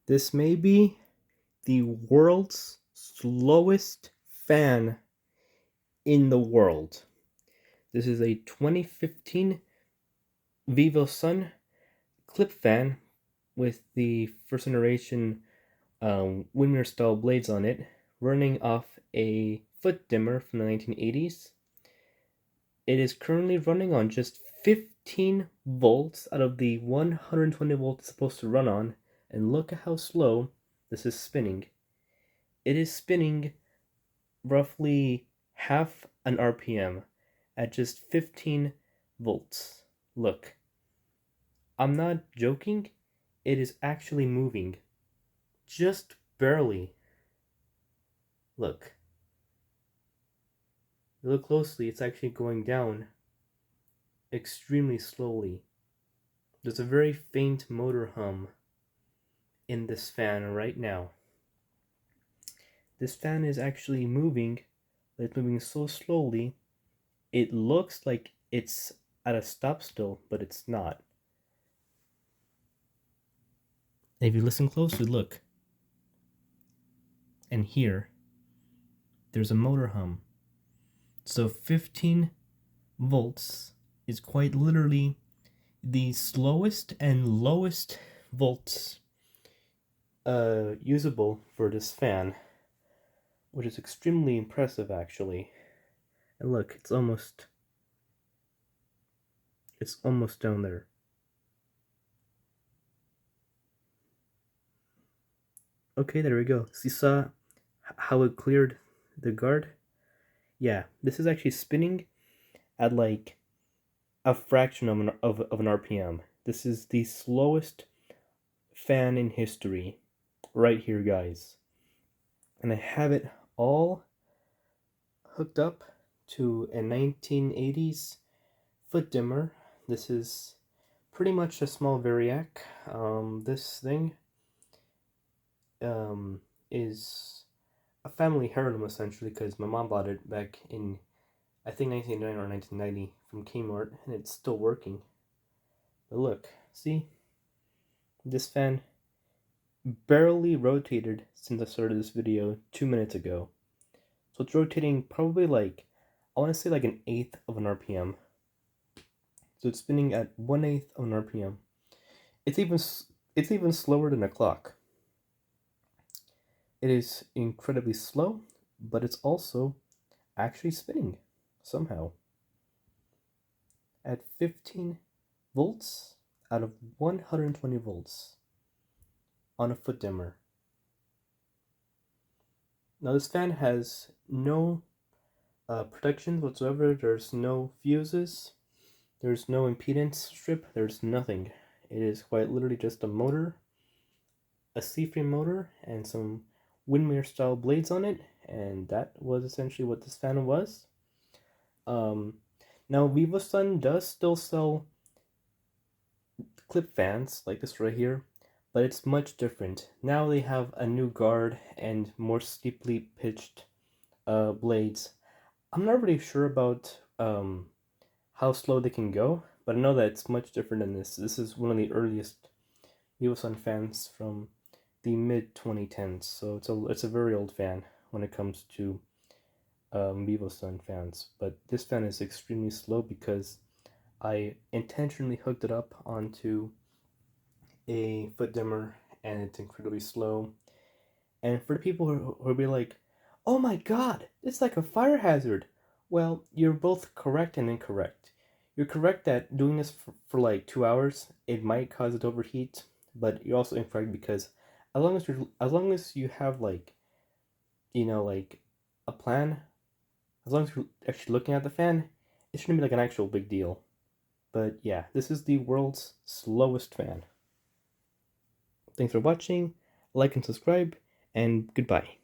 This may be the world's slowest fan in the world. This is a 2015 Vivo Sun clip fan with the first generation windmere style blades on it, running off a foot dimmer from the 1980s. It is currently running on just 15 volts out of the 120 volts it's supposed to run on, and look at how slow this is spinning. It is spinning roughly half an RPM at just 15 volts. Look, I'm not joking, it is actually moving. Just barely. Look. You look closely, it's actually going down extremely slowly. There's a very faint motor hum in this fan right now. This fan is actually moving, but it's moving so slowly, it looks like it's at a stop still, but it's not. And if you listen closely, look. And here, there's a motor hum. So 15 volts is quite literally the slowest and lowest volts usable for this fan, which is extremely impressive actually. And look, it's almost down there. Okay, there we go. So you saw how it cleared the guard? Yeah, this is actually spinning at like a fraction of an RPM. This is the slowest fan in history right here, guys. And I have it all hooked up to a 1980s foot dimmer. This is pretty much a small Variac. This thing is a family heirloom essentially, because my mom bought it back in I think 1989 or 1990 from Kmart, and it's still working. But look, see? This fan barely rotated since I started this video 2 minutes ago. So it's rotating probably like, I want to say like an eighth of an RPM. So it's spinning at 1/8 of an RPM. It's even slower than a clock. It is incredibly slow, but it's also actually spinning somehow at 15 volts out of 120 volts on a foot dimmer. Now this fan has no protections whatsoever. There's no fuses, there's no impedance strip, there's nothing. It is quite literally just a motor, a C-frame motor, and some windmere style blades on it, and that was essentially what this fan was. Now Vivo Sun does still sell clip fans like this right here, but it's much different. Now they have a new guard and more steeply pitched blades. I'm not really sure about how slow they can go, but I know that it's much different than this. This is one of the earliest Vivo Sun fans from the mid 2010s, so it's a very old fan when it comes to Vivo Sun fans. But this fan is extremely slow because I intentionally hooked it up onto a foot dimmer, and it's incredibly slow. And for the people who will be like, oh my god, it's like a fire hazard. Well, you're both correct and incorrect. You're correct that doing this for like 2 hours, it might cause it to overheat, but you're also incorrect because as long as you have like, you know, like a plan, as long as you're actually looking at the fan, it shouldn't be like an actual big deal. But yeah, this is the world's slowest fan. Thanks for watching, like and subscribe, and goodbye.